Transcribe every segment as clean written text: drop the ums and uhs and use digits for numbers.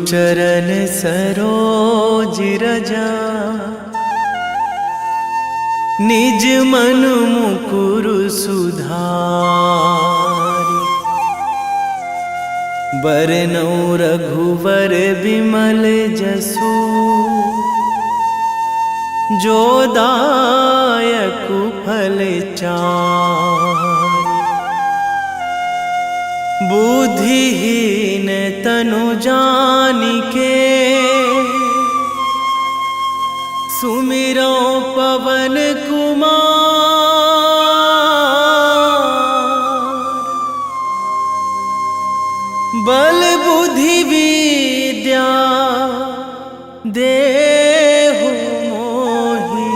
चरण सरोज रजा, निज मन मुकुर सुधारि। बरनउँ रघुवर बिमल जसु, जो दायक फल चारि। बुद्धिहीन तनु जानिके, सुमिरो पवन कुमार। बल बुद्धि विद्या देहु मोहि,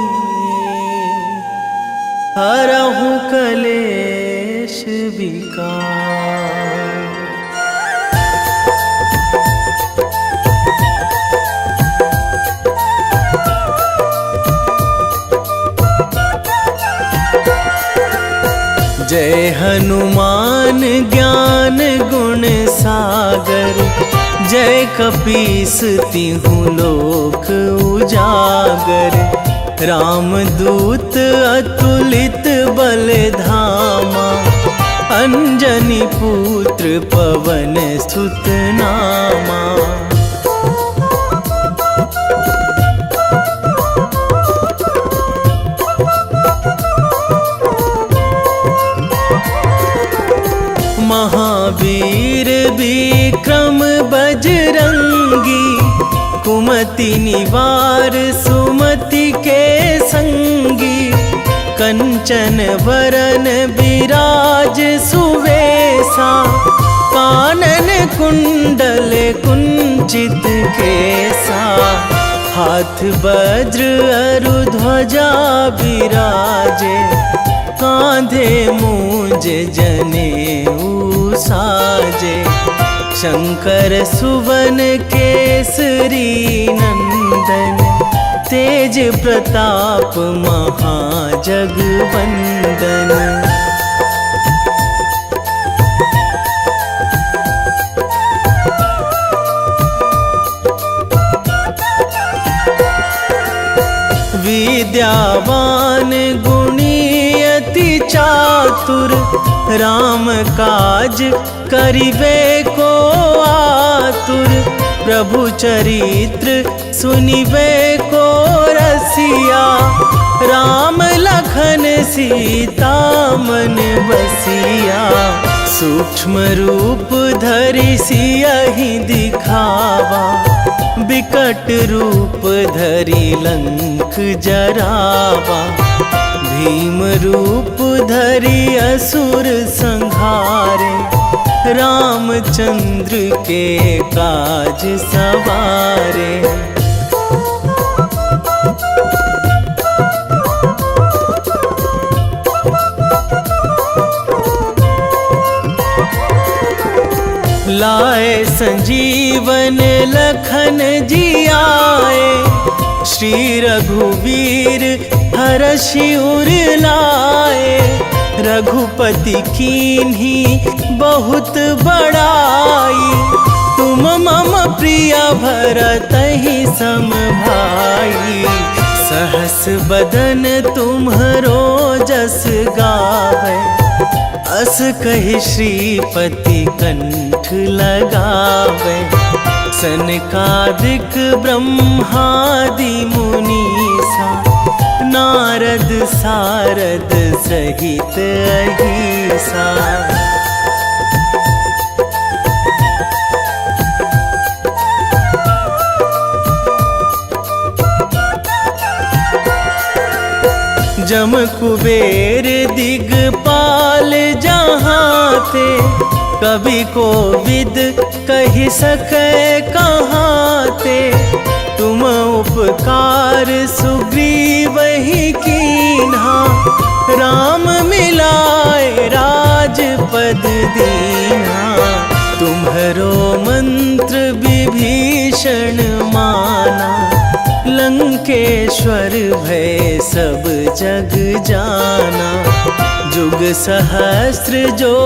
हरहु कलेश विकार। जय हनुमान ज्ञान गुण सागर, जय कपीस तिहु लोक उजागर। रामदूत अतुलित बल धामा, अंजनी पुत्र पवन सुत नामा। महावीर विक्रम बजरंगी, कुमति निवार सुमति के संगी। कंचन वरन विराज सुवेशा, कानन कुंडल कुंचित केसा। हाथ वज्र अरु ध्वजा विराजे, कांधे मूंज जनेऊ साजे। शंकर सुवन केसरी नंदन, तेज प्रताप महाजगवंदन। विद्यावान गुणी अति चातुर, राम काज करिबे को आतुर। प्रभु चरित्र सुनिबे को रसिया, राम लखन सीता मन बसिया। सूक्ष्म रूप धरि सियहि दिखावा, बिकट रूप धरि लंक जरावा। भीम रूप धरि असुर संहारे, रामचंद्र के काज सवारे। लाए संजीवन लखन जियाए, श्री रघुवीर हरषि उर लाए। रघुपति कीन्ही बहुत बड़ाई, तुम मम प्रिय भरतहि सम भाई। सहस बदन तुम्हरो जस गावै, अस कहि श्रीपति कंठ लगावै। सनकादिक ब्रह्मादि मुनीसा, नारद सारद सहित अहिसा। जम कुबेर दिगपाल जहाँ थे, कवि कोविद कहि सकै कहाँ ते। तुम उपकार सुग्रीवहि कीन्हा, राम मिलाए राजपद दीन्हा। तुम्हरो मंत्र विभीषण माना, लंकेश्वर भय सब जग जाना। जुग सहस्र जो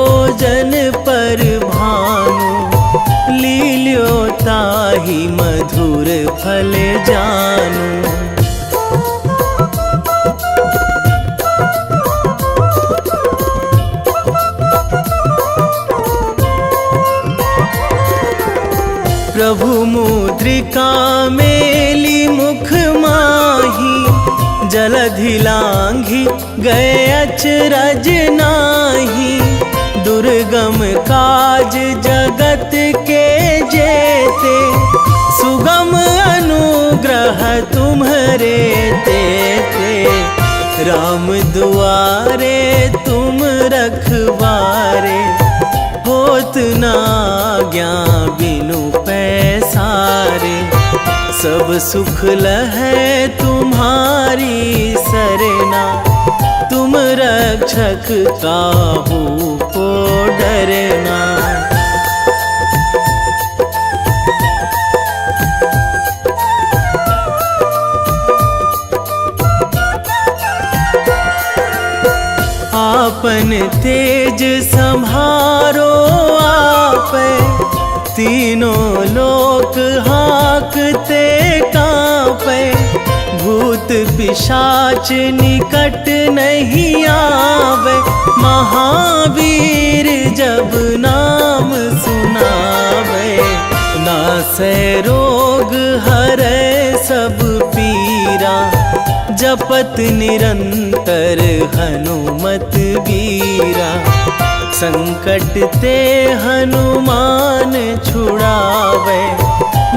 जन पर भानु, लील्यो ताहि मधुर फल जानू। प्रभु मुद्रिका मेली मुख माही, जलधि लांघी गए अचरज नाही। दुर्गम काज जगत के जेते, सुगम अनुग्रह तुम्हरे तेते। राम दुआरे तुम रखवारे, होत ना आज्ञा बिनु पैसारे। सब सुख लहै तुम्हारी सरना, तुम रक्षक काहू को डरना। आपन तेज संहारो आपै, तीनों लोक हाकते कांपै। भूत पिशाच निकट नहीं आवे, महावीर जब नाम सुनावे। नासै रोग हरै सब पीरा, जपत निरंतर हनुमत वीरा। संकट ते हनुमान छुड़ावे,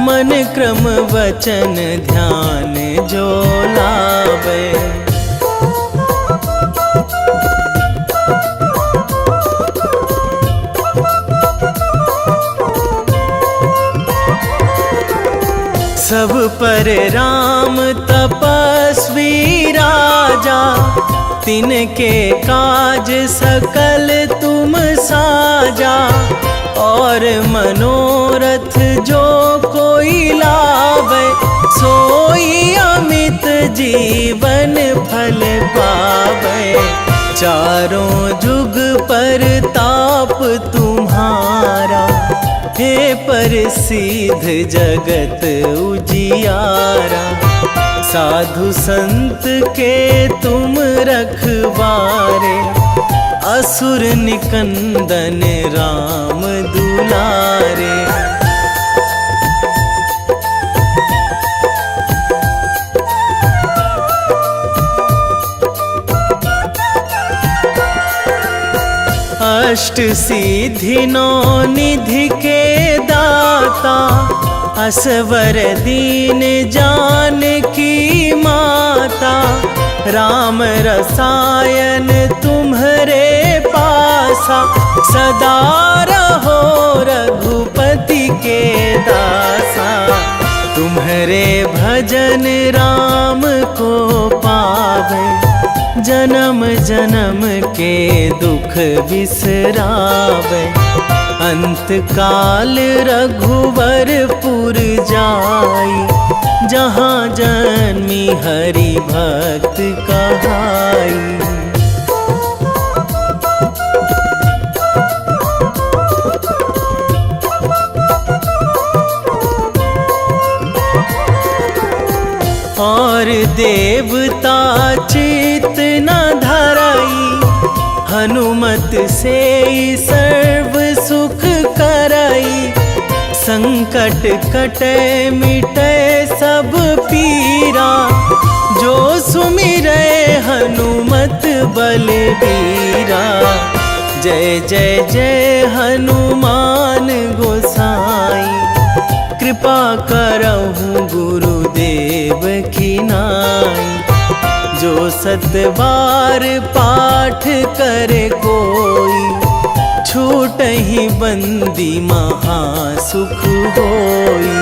मन क्रम वचन ध्यान जो लावे। सब पर राम तपस्वी राजा, तिनके काज सकल तुम साजा। और मनोरथ जो कोई लावे, सोई अमित जीवन फल पावे। चारों जुग पर ताप तुम्हारा, हे प्रसिद्ध जगत उजियारा। साधु संत के तुम रखवारे, असुर निकंदन राम दुलारे। अष्ट सिद्धि नौ निधि के दाता, असवर दीन जानकी माता। राम रसायन तुम्हरे पासा, सदा रहो रघुपति के दासा। तुम्हरे भजन राम को पावे, जन्म जन्म के दुख बिसरावे। अंत काल रघुवरपुर जाई, जहाँ जन्मी हरि भक्त कहाई। और देवता चित न धराई, हनुमत से सर्व सुख कराई। संकट कटे मिटे सब पीरा, जो सुमिरै हनुमत बलबीरा। जय जय जय हनुमान गोसाई, कृपा करहु गुरुदेव की नाई। जो सतबार पाठ करे कोई, छूटहि बंदी महासुख होई।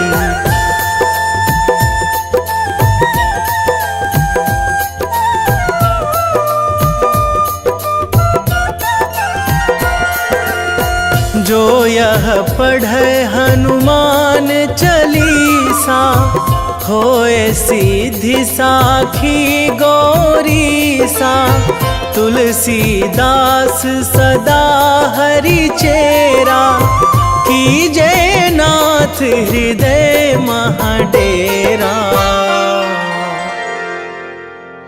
जो यह पढ़े हनुमान चालीसा, होए सीधी साखी गौरी सा। तुलसीदास सदा हरि चेरा, कीजे नाथ हृदय महाडेरा।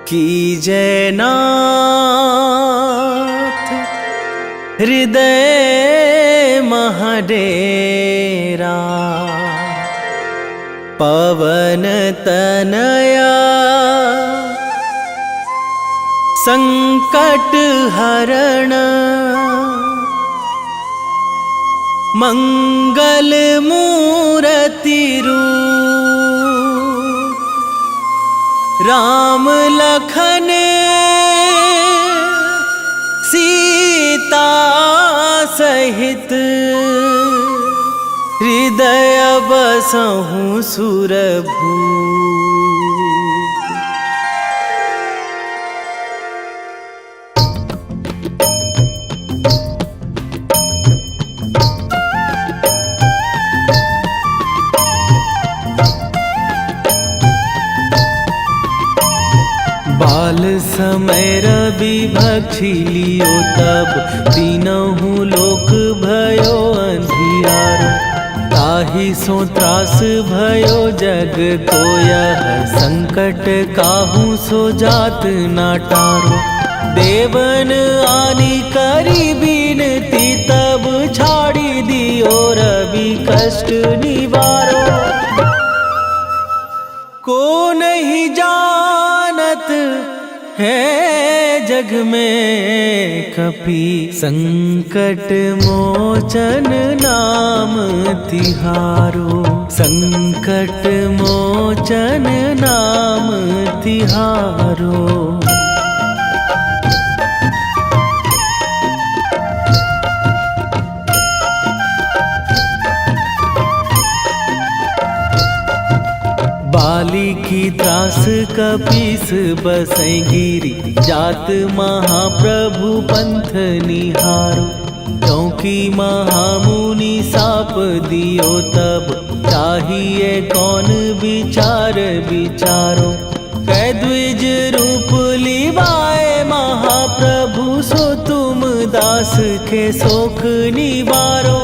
कीजे नाथ हृदय महाडेरा। पवन तनया संकट हरण, मंगल मूर्ति रूप। राम लखन सीता सहित, हृदय बसहु सुरभूप। बाल समय रवि भक्षी लियो तब, तीनहु लोक भयो अंधियारो। ताहि सो त्रास भयो जग को यह, संकट काहू सो जात ना टारो। देवन आनी करी बिनती, तब छाड़ी दियो रवि कष्ट निवारो। को नहीं जानत है जग में कपि, संकट मोचन नाम तिहारो। संकट मोचन नाम तिहारो। बाली की त्रास कपीस बसै गिरी, जात महाप्रभु पंथ निहारो। क्योंकि महामुनि साप दियो तब, चाहिए कौन विचार विचारो। कै द्विज रूप लिवाए महाप्रभु, सो तुम दास के शोक निवारो।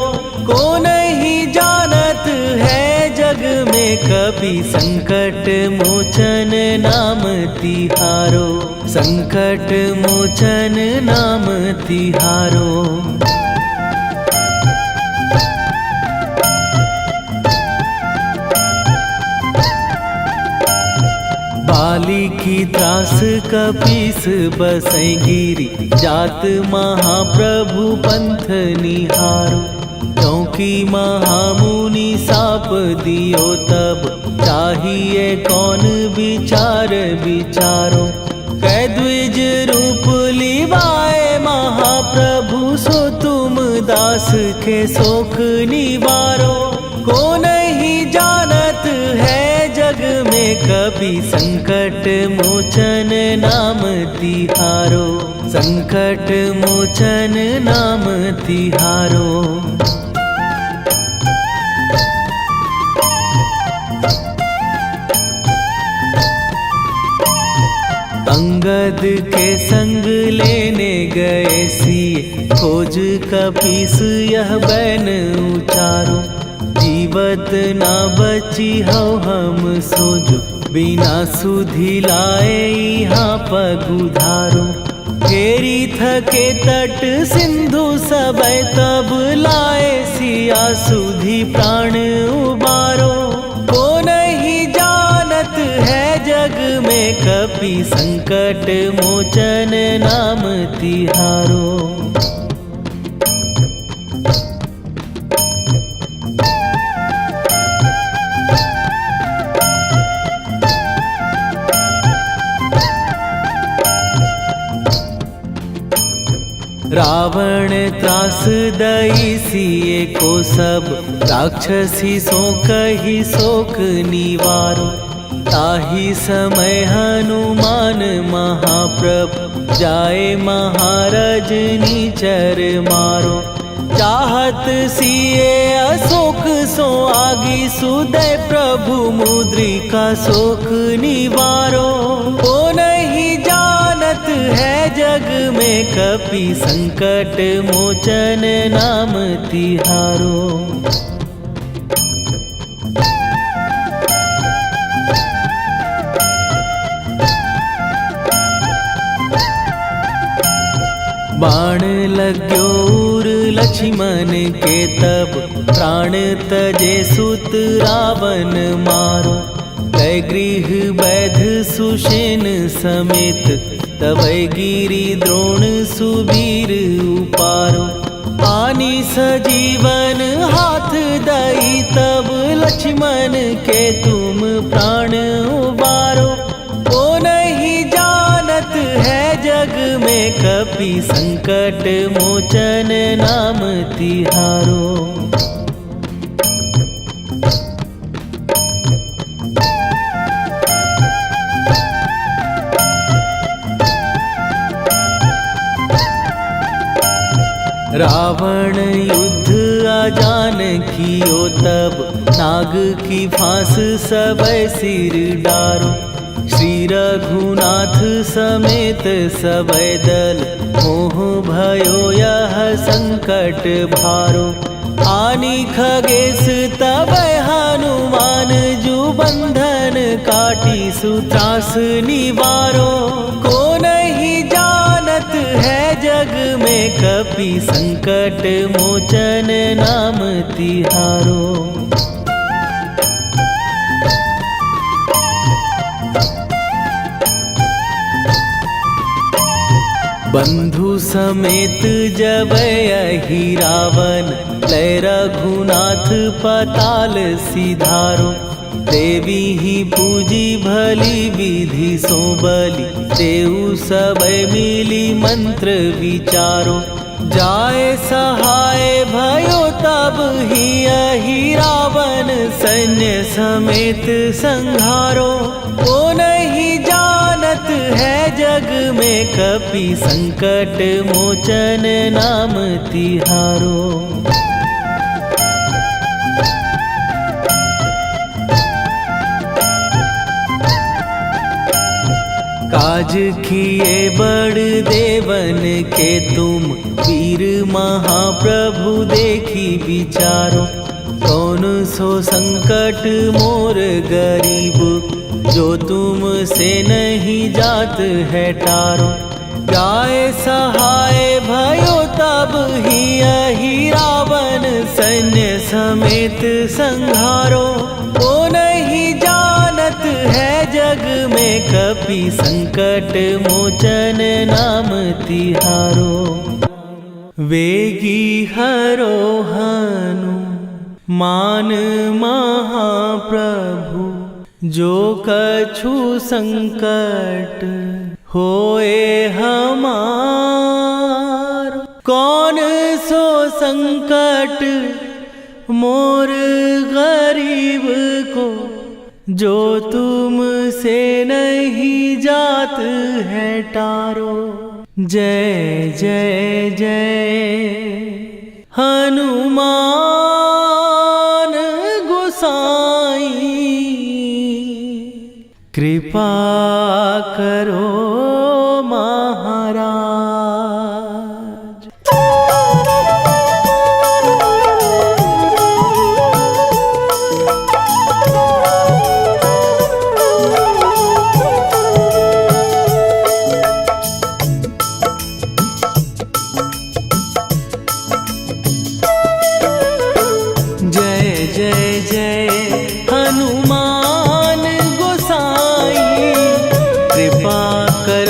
को नहीं जानत है जग में कपि, संकट मोचन नाम तिहारो। संकट मोचन नाम तिहारो। बाली की त्रास कपीस बसै गिरी, जात महाप्रभु पंथ निहारो। क्योंकि महामुनि साप दियो तब, चाहिए कौन विचार विचारो। कै द्विज रूप लिवाए महाप्रभु, सो तुम दास के शोक निवारो। को नहीं जानत है जग में कपि, संकट मोचन नाम तिहारो। संकट मोचन नाम तिहारो। अंगद के संग लेने गए सिए, खोज कपीस यह बैन उचारो। जीवत ना बची हो हम सोजो, बिना सुधि लाए यहाँ पगुधारो। फेरी थके तट सिंधु सबय, तब लाए सिया सुधि प्राण उबारो। को नहीं जानत है जग में कपि, संकट मोचन नाम तिहारो। रावण त्रास दई सिए को सब, राक्षसी सो कही शोक निवारो। ताहि समय हनुमान महाप्रभु, जाए महाराज निचर मारो। चाहत सिए अशोक सो आगी सुदय प्रभु मुद्रिका शोक निवारो। ओ नहीं जानत है जग में कपि संकट मोचन नाम तिहारो। बाण लाग्यो उर लक्ष्मण के तब प्राण तजे सुत रावण मारो। कै गृह वैध सुषेण समेत तबै गिरि द्रोण सुबीर उपारो। आनी सजीवन हाथ दई तब लक्ष्मण के तुम प्राण उबारो। ओ नहीं जानत है जग में कपि संकट मोचन नाम तिहारो। रावण युद्ध आजान कियो तब नाग की फांस सबै सिर डारो। श्री रघुनाथ समेत सबै दल मोह भयो यह संकट भारो। आनी खगेश तबै हनुमान जु बंधन काटी सुत्रास निवारो। को नहीं जानत है जग में कपि संकट मोचन नाम तिहारो। बंधु समेत जबै अहि रावण लय रघुनाथ पताल सिधारो। देवी ही पूजी भली विधि सो बलि देऊ सबै मिली मंत्र विचारो। जाए सहाय भयो तब ही अहि रावण सैन्य समेत संहारो। ओ नहीं जानत है जग में कपि संकट मोचन नाम तिहारो। काज किए बड़ देवन के तुम वीर महाप्रभु देखी विचारो। कौन सो संकट मोर गरीब जो तुम से नहीं जात है टारो। जाए सहाय भयो तब ही अहि रावण सैन्य समेत संहारो। ओ नहीं जानत है जग में कपि संकट मोचन नाम तिहारो। वेगी हरो हनु मान महाप्रभु जो कछु संकट होए हमार। कौन सो संकट मोर गरीब को जो तुम से नहीं जात है टारो। जय जय जय हनुमान गोसाई कृपा करो महाराज। जय जय जय हनुमान गोसाई कृपा कर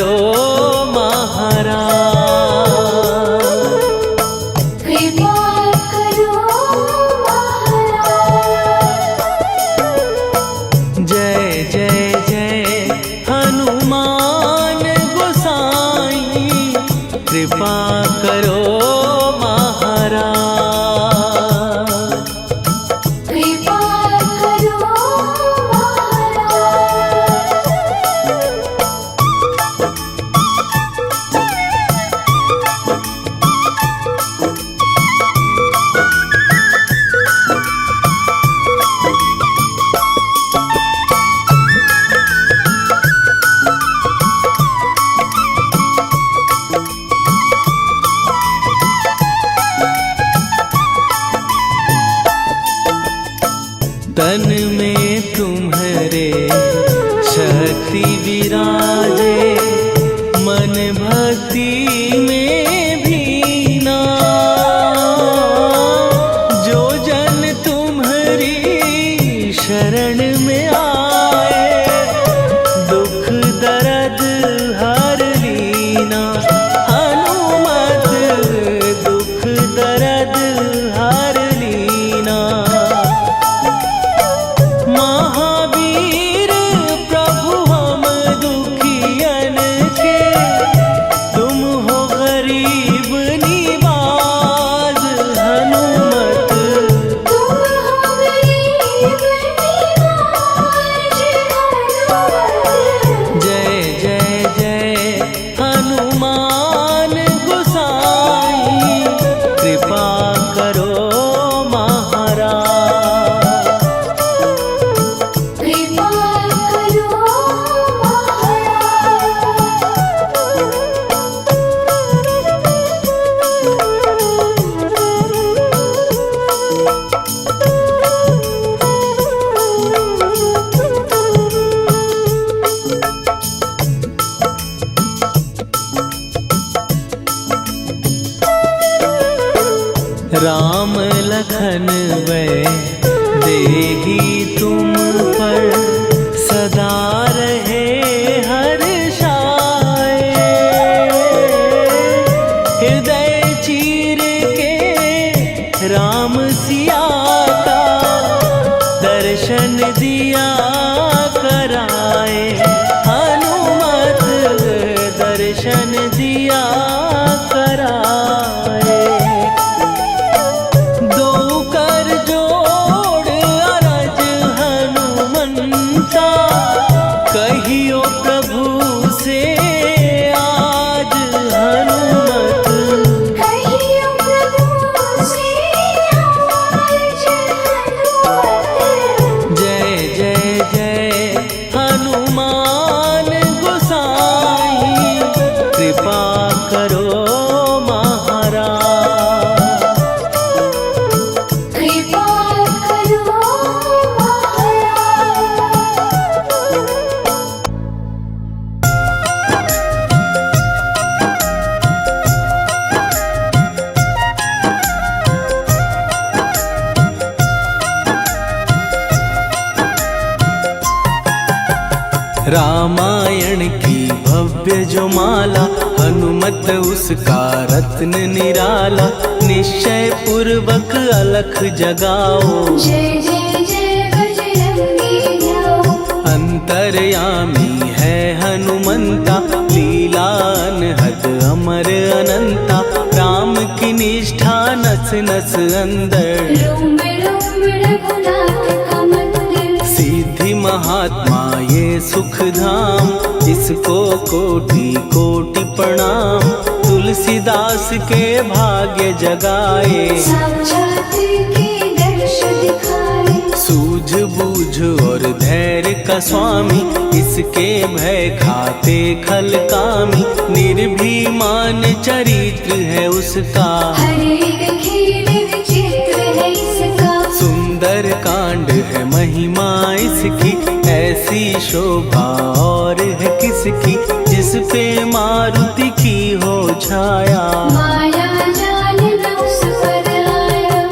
रामायण की भव्य जो माला, हनुमत उसका रत्न निराला। निश्चय पूर्वक अलख जगाओ, जय जय जय बजरंगी ध्याओ। अंतर्यामी है हनुमंता, लीला अनहद अमर अनंता। राम की निष्ठा नस नस अंदर, रोम रोम रघुनाथ का मंदिर। सिद्धि महात्मा ये सुख धाम, इसको कोटि कोटि प्रणाम। तुलसीदास के भाग्य जगाए, साक्षात के दर्श दिखाए। सूझ बूझ और धैर्य का स्वामी, इसके भय खाते खल कामी। निर्भीमान चरित्र है उसका, हर एक खेल विचित्र है इसका। सुंदर कांड है महिमा इसकी। ऐसी शोभा और है किसकी, जिस पे मारुति की हो छाया। माया जाल न उस पर आया।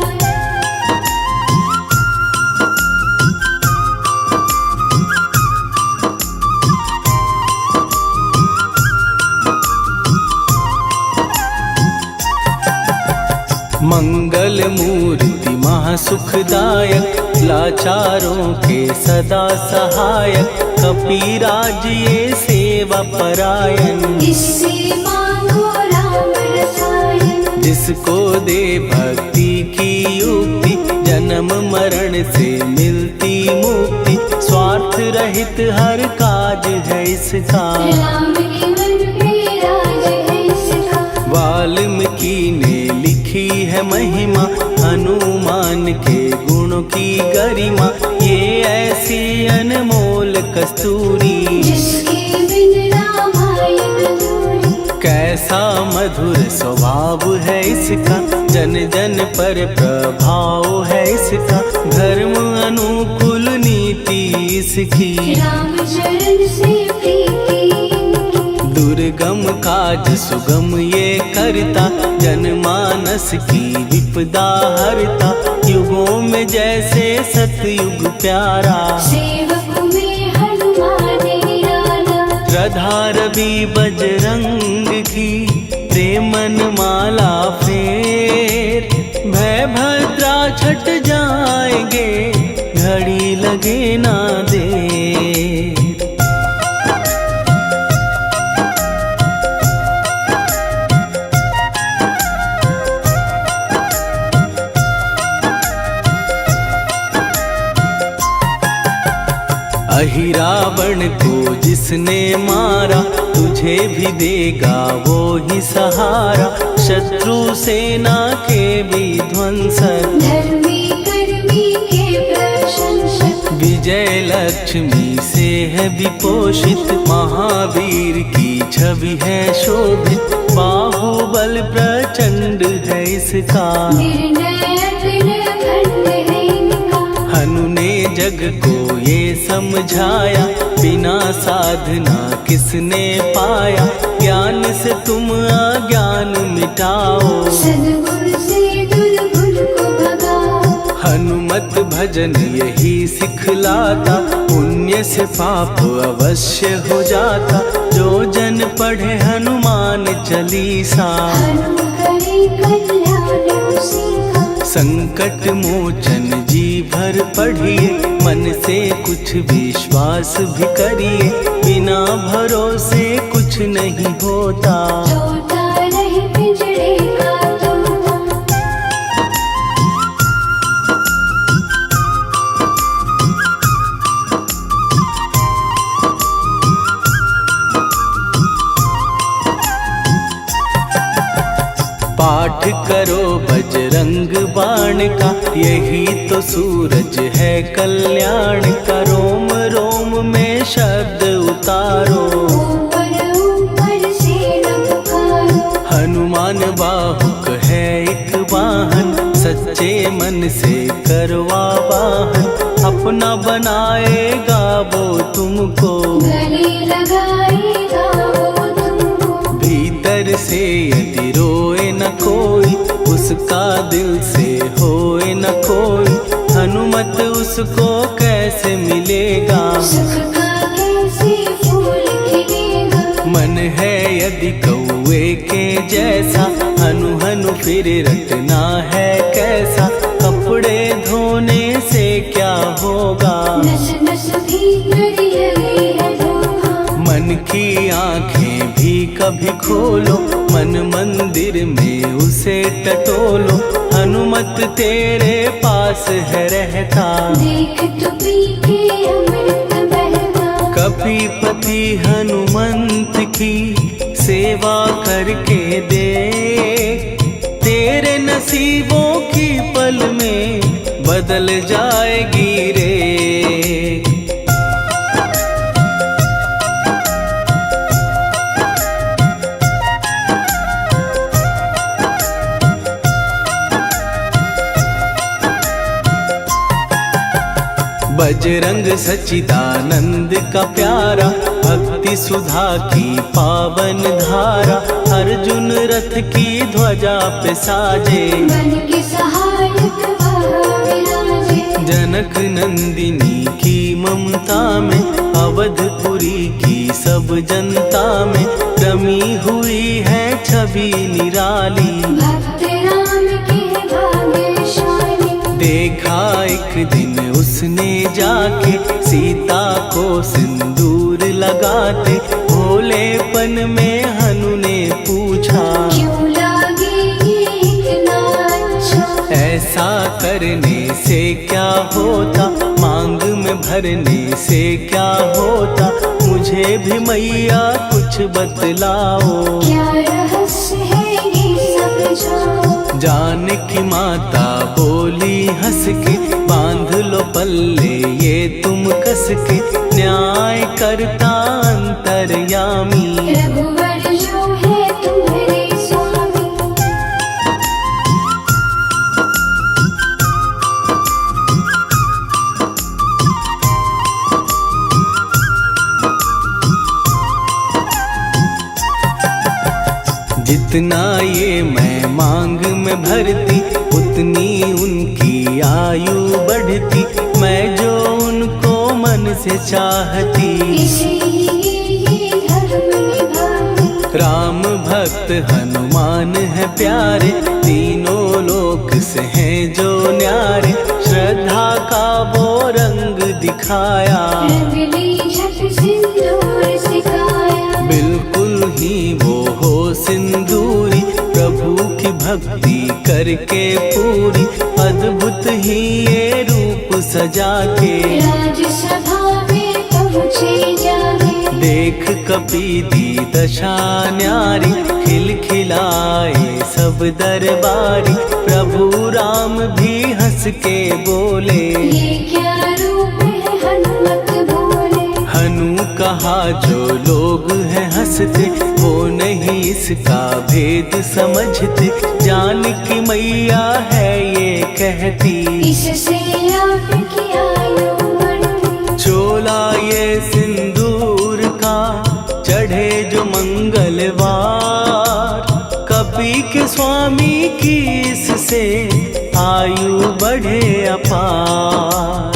मंगल मूर्ति महासुखदायक, लाचारों के सदा सहायक। कपीराज ये सेवा परायण, इससे मांगो राम रसायन। जिसको दे भक्ति की युक्ति, जन्म मरण से मिलती मुक्ति। स्वार्थ रहित हर काज है इसका, राम के मन पे राज है इसका। वाल्मीकि ने लिखी है महिमा, हनुमान के गुणों की गरिमा। ये ऐसी अनमोल कस्तूरी, जिसके बिन रामायण अधूरी। कैसा मधुर स्वभाव है इसका, जन जन पर प्रभाव है इसका। धर्म अनुकूल नीति इसकी, राम चरण से प्रीति। दुर्गम काज सुगम ये करता, जनमानस की विपदा हरता। युगों में जैसे सतयुग प्यारा, सेवक में हनुमान निराला। श्रद्धा रवि बजरंग की, प्रेमन माला फेर। भय भद्रा छट जाएंगे, घड़ी लगे ना देर। अहिरावण को जिसने मारा, तुझे भी देगा वो ही सहारा। शत्रु सेना के विध्वंसक, धर्मी कर्मी के प्रशंसक। विजय लक्ष्मी से है विपोषित, महावीर की छवि है शोभित। बाहुबल प्रचंड है इसका, निर्णयक निर्घण्ट है इनका। हनु ने जग को ये समझाया, बिना साधना किसने पाया। ज्ञान से तुम अज्ञान मिटाओ, सद्गुण से दुर्गुण को भगाओ। हनुमत भजन यही सिखलाता, पुण्य से पाप अवश्य हो जाता। जो जन पढ़े हनुमान चालीसा, हनु करे कल्याण उसी का। संकट मोचन जी भर पढ़िए, मन से कुछ विश्वास भी करिए। बिना भरोसे कुछ नहीं होता, तोता रहे पिंजरे का तोता। पाठ करो बजरंग बाण का, यही तो सूरज है कल्याण का। रोम रोम में शब्द उतारो, ऊपर ऊपर से न पुकारो। हनुमान बाहुक है एक वाहन, सच्चे मन से करवा वाहन। अपना बनाएगा वो तुमको, गले लगाएगा वो तुमको। भीतर से यदि रोए न कोई, उसका दिल से होए न कोई। हनुमत उसको कैसे मिलेगा, सुख का कैसे यदि कौए के जैसा हनु हनु फिर रटना है कैसा। कपड़े धोने से क्या होगा, नस नस भीतर यही है धोखा। मन की आंखें भी कभी खोलो, मन मंदिर में उसे टटोलो। हनुमत तेरे पास है रहता, देख तो पी के अमृत बहता। कपीपति हनुमंत की सेवा करके दे, तेरे नसीबों की पल में बदल जाएगी रे। बजरंग सच्चिदानंद का प्यारा, भक्ति सुधा की पावन धारा। अर्जुन रथ की ध्वजा पे साजे, बन के सहायक वहाँ विराजे। जनक नंदिनी की ममता में, अवधपुरी की सब जनता में रमी हुई है छवि निराली। भक्त राम के भाग्यशाली, देखा एक दिन उसने जाके सीता को सिंदूर लगाते। भोलेपन में हनु ने पूछा, क्यों लागे ये इतना अच्छा। ऐसा करने से क्या होता, मांग में भरने से क्या होता। मुझे भी मैया कुछ बतलाओ, क्या रहस्य है ये समझाओ। जानकी माता बोली हंस के, बांध लो पल्ले ये तुम कस के। न्याय करता अंतर्यामी, रघुवर जो है तुम्हारे स्वामी। जितना ये मैं मांग में भरती, उतनी उनकी आयु बढ़ती। मैं जो उनको मन से चाहती, इसीलिए धर्म निभाती। राम भक्त हनुमान है प्यारे, तीनों लोक से हैं जो न्यारे। श्रद्धा का वो रंग दिखाया, रंगली झट सिंदूर सिखाया। बिल्कुल ही वो हो सिंदूरी, प्रभु की भक्ति करके पूरी। अद्भुत ही ये रूप सजा के, राजसभा में पहुँचे जाके। देख कपीदी दशा न्यारी, खिलखिलाए सब दरबारी। प्रभु राम भी हंस के बोले, ये क्या रूप है हनुमत बोले। हनु कहा जो लोग हैं हंसते, वो नहीं इसका भेद समझते। जानकी मैया है ये कहती, इससे आपकी आयु बढ़ती। चोला ये सिंदूर का चढ़े जो मंगलवार। कपी के स्वामी की इससे आयु बढ़े अपार।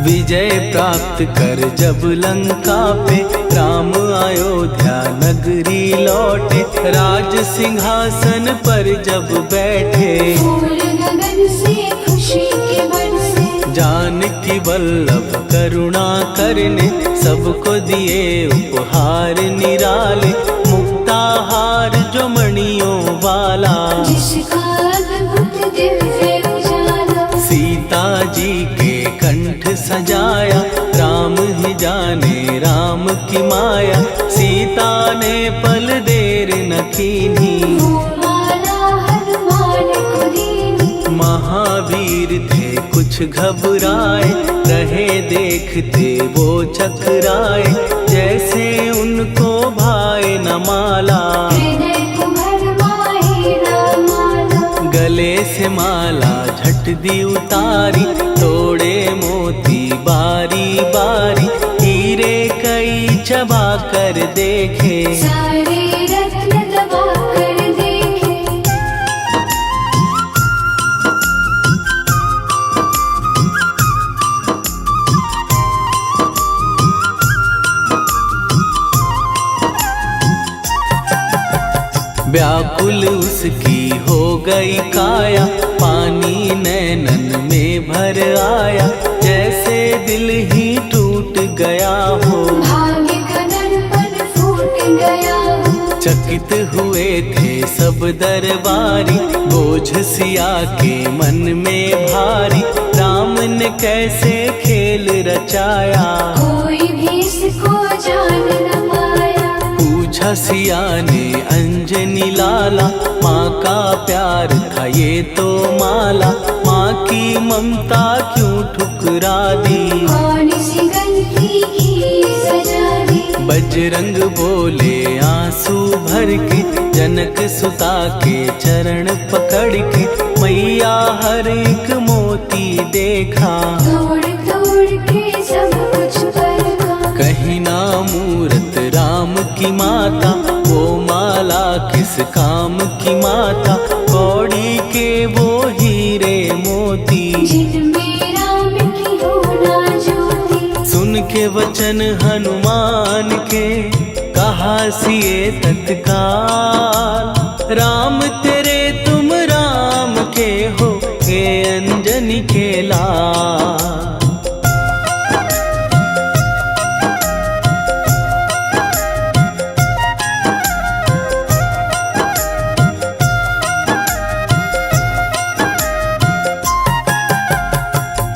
विजय प्राप्त कर जब लंका पे, राम अयोध्या नगरी लौटे। राज सिंहासन पर जब बैठे, फूल गगन से खुशी के बरसे। जानकी वल्लभ करुणा करने, सबको दिए उपहार निराले। मुक्ताहार जो मणियों वाला, जिसका अद्भुत दिव्य उजाला। सीता जी के कंठ सजाया। राम ही जाने राम की माया, सीता ने पल देर न कीन्ही। वो माला हनुमान को दीनी। महावीर थे कुछ घबराए, रहे देखते वो चकराए। जैसे उनको भाए न माला, हृदय को भरमाए न माला। गले से माला झट दी उतारी। तोड़े मोती बारी बारी, हीरे कई चबा कर देखे। सारे रत्न दबा कर देखे। व्याकुल उसकी हो गई काया, पानी नैनन में भर आया, जैसे दिल ही टूट गया हो। भाग्य का दर्पण फूट गया हो। चकित हुए थे सब दरबारी, बोझ सिया के मन में भारी, राम ने कैसे खेल रचाया, कोई भी इसको जान न पाया। पूछा सिया ने अंजनी लाला, माँ का प्यार था ये तो माला, माँ की ममता क्यों ठुकरा दी, कौन सी गलती की सजा दी। बजरंग बोले आंसू भर के, जनक सुता के चरण पकड़ के, मैया हर एक मोती देखा, तोड़ तोड़ के सब कुछ परखा। कहीं ना मूरत राम की माता, वो माला किस काम की माता, कौड़ी के वो हीरे मोती, जिनमें राम की हो ना ज्योति। सुन के वचन हनुमान के, कहा सिए तत्काल, राम तेरे तुम राम के हो, ये अंजनी के लाल।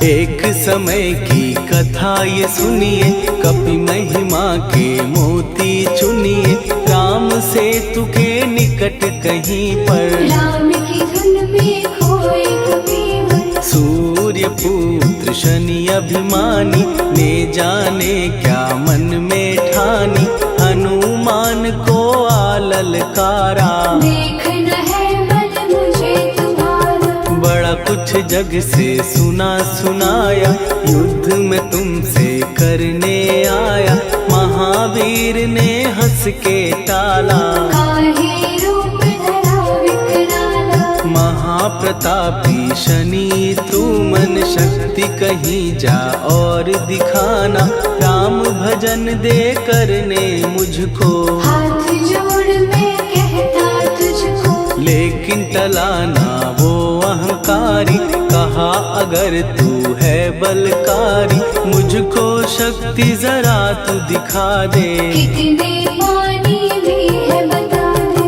एक समय की कथा ये सुनिए, कपि महिमा के मोती चुनिए, राम सेतु के निकट कहीं पर, राम की धुन में खोए कबीर। सूर्य पुत्र शनि अभिमानी, ने जाने क्या मन में ठानी, हनुमान को आललकारा, देखना है मन मुझे तुम्हारा। बड़ा कुछ जग से सुना सुनाया, युद्ध में तुमसे करने आया, महावीर ने हंस के टाला, काहे रूप धरा विकराला। महाप्रतापी शनि तू मन शक्ति कहीं जा और दिखाना, राम भजन दे करने मुझको, हाथ जोड़ मैं कहता तुझको। लेकिन टलाना वो अहंकारी, कहा अगर तू है बलकारी, मुझको शक्ति जरा तू दिखा दे, कितने पानी भी है बता दे।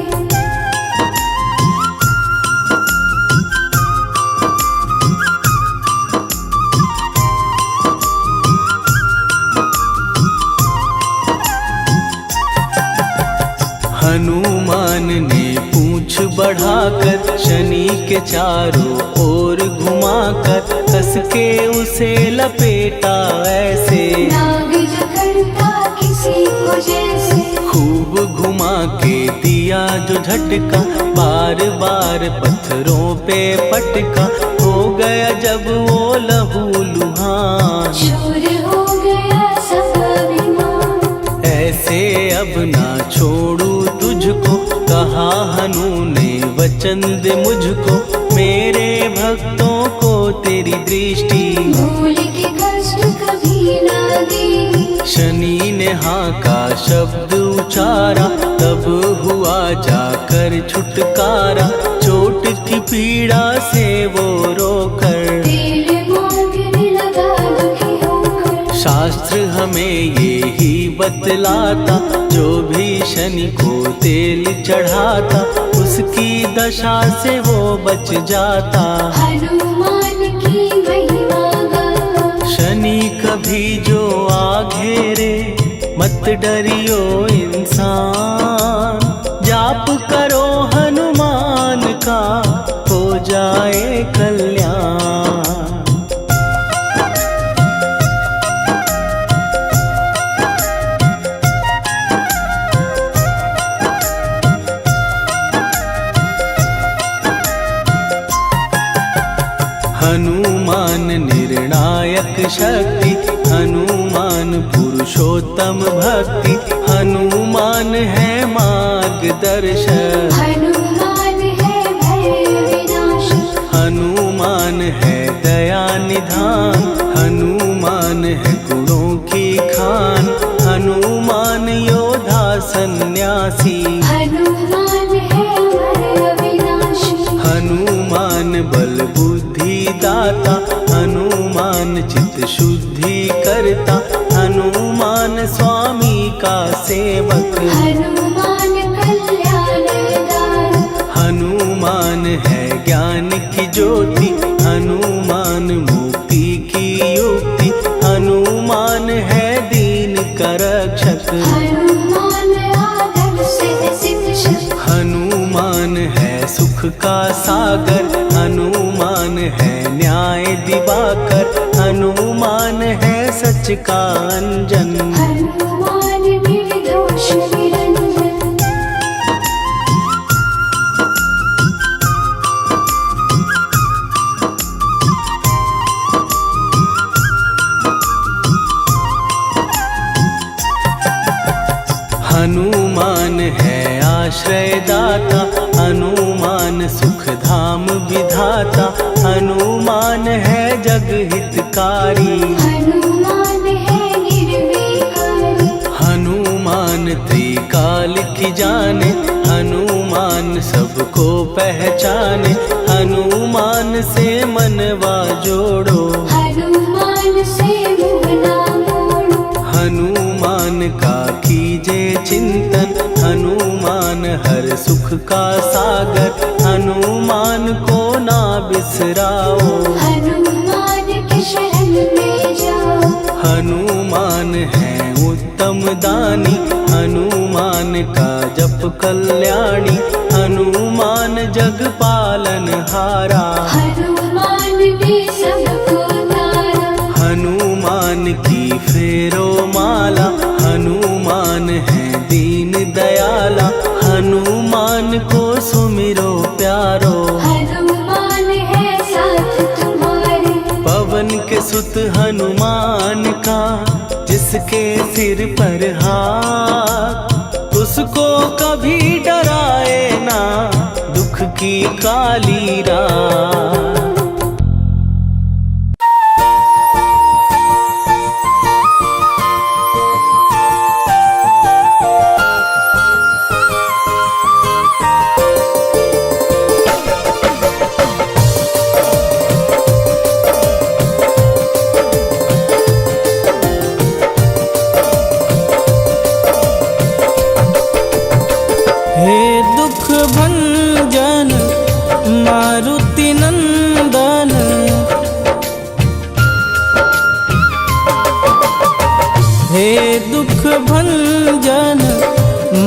हनुमान ने पूंछ बढ़ाकर, शनि के चारों ओर घुमाकर, कस के उसे लपेटा ऐसे, नाग जो करता किसी को जैसे। खूब घुमा के दिया जो झटका, बार बार पत्थरों पे पटका, हो गया जब वो लहू लुहान, चूर हो गया सब अभिमान। ऐसे अब ना छोड़ू तुझको, कहा हनु ने वचन दे मुझको, मेरे भक्तों को तेरी दृष्टि, भूल के कष्ट कभी ना देगी। शनि ने हाँ का शब्द उचारा, तब हुआ जाकर छुटकारा, चोट की पीड़ा से वो रोकर, तेल मांगने लगा दुखी होकर। शास्त्र हमें ये ही बतलाता, जो भी शनि को तेल चढ़ाता, उसकी दशा से वो बच जाता, हनुमान की महिमा गाता। शनि कभी जो आ घेरे, मत डरियो इंसान, जाप करो हनुमान का, हो जाए कल्याण। हनुमान निर्णायक शक्ति, हनुमान पुरुषोत्तम भक्ति, हनुमान है मार्गदर्शक, हनुमान है भय विनाशक। हनुमान है दया निधान, हनुमान है गुणों की खान, हनुमान योद्धा सन्यासी, हनुमान है हनुमान बल बुद्धि दाता, हनुमान चित्त शुद्धि करता, हनुमान स्वामी का सेवक। हनुमान कल्याणदायक, हनुमान है ज्ञान की ज्योति, हनुमान मुक्ति की युक्ति, हनुमान है दीन का रक्षक। हनुमान आदर्श शिक्षक, हनुमान है सुख का सागर, हनुमान है न्याय दिवाकर, हनुमान है सच का अंजन। हनुमान निर्दोष निरंजन। हनुमान है आश्रय दाता, हनुमान सुख धाम विधाता, हनुमान है जग हितकारी। हनुमान है निर्विकारी, हनुमान त्रिकाल की जाने, हनुमान सबको पहचाने, हनुमान से मनवा जोड़ो। हनुमान से मुँह ना मोड़ो। हनुमान का कीजे चिंतन, हनुमान हर सुख का सागर, हनुमान को ना बिसराओ। हनुमान के शरण में जाओ। हनुमान है उत्तम दानी, हनुमान का जप कल्याणी, हनुमान जग पालन हारा। हनुमान ने सबको तारा। हनुमान की फेरो माला, हनुमान है दीन दयाला, हनुमान को सुमिरो प्यारो। हनुमान है साथ तुम्हारे। पवन के सुत हनुमान का, जिसके सिर पर हाथ, उसको कभी डराए ना दुख की काली रात। हे दुख भंजन मारुति नंदन, हे दुख भंजन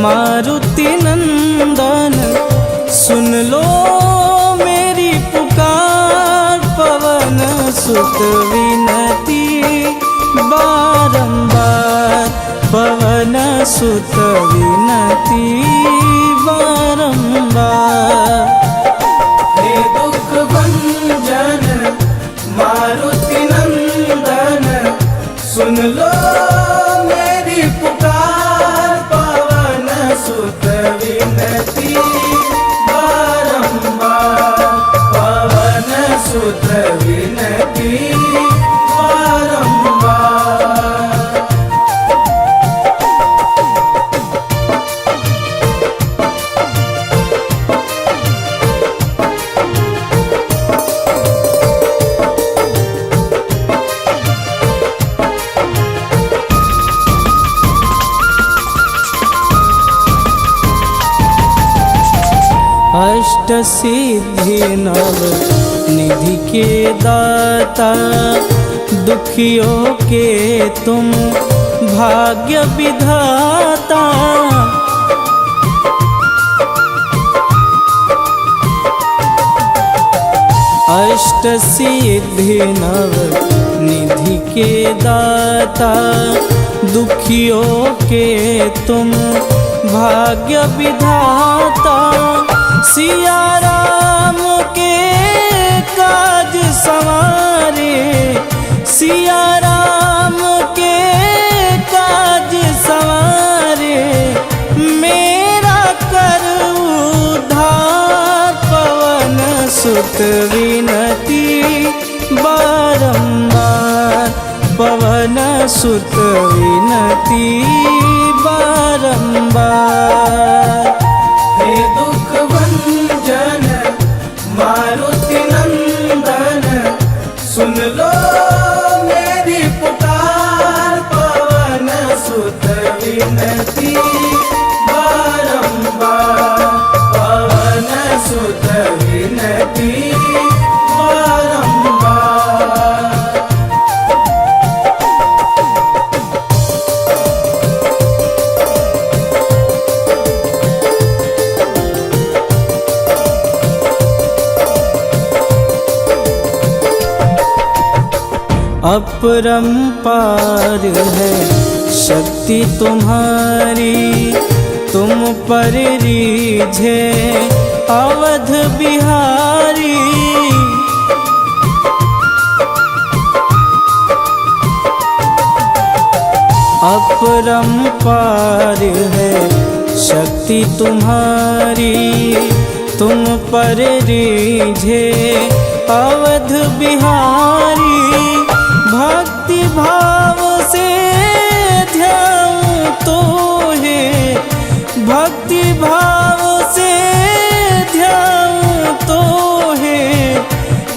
मारुति नंदन, सुन लो मेरी पुकार, पवन सुत विनती बारंबार, पवन सुत विनती बारंबार। हे दुख भंजन मारुति नंदन, सुन लो मेरी पुकार, पवन सुत विनती बारंबार, पवन सुत विनती बारंबार। अष्ट सिद्धि नव निधि के दाता, दुखियों के तुम भाग्य विधाता। अष्ट सिद्धि नव निधि के दाता, दुखियों के तुम भाग्य विधाता। सिया राम के काज सवारे, सिया राम के काज सवारे, मेरा कर उद्धार, पवन सुत विनती बारंबार, पवन सुत विनती बारंबार। हे दुख भंजन मारुति बारंबार पवन सुत विनती बारंबार। अपरंपार है शक्ति तुम्हारी, तुम पर रीझे अवध बिहारी। अपरंपार है शक्ति तुम्हारी, तुम पर रीझे अवध बिहारी। भक्ति भाव से ध्याऊं तो है, भक्ति भाव से ध्याऊं तो है,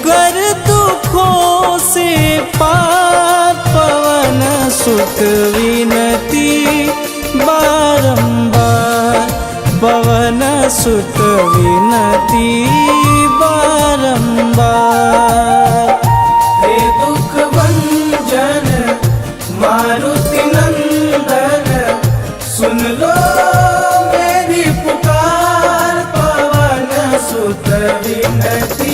कर दुखों से पार पवन सुत विनती बारंबार पवन सुत विनती बारंबार। हे दुख भंजन मारुति नंदन, सुन लो मेरी पुकार पवन सुत विनती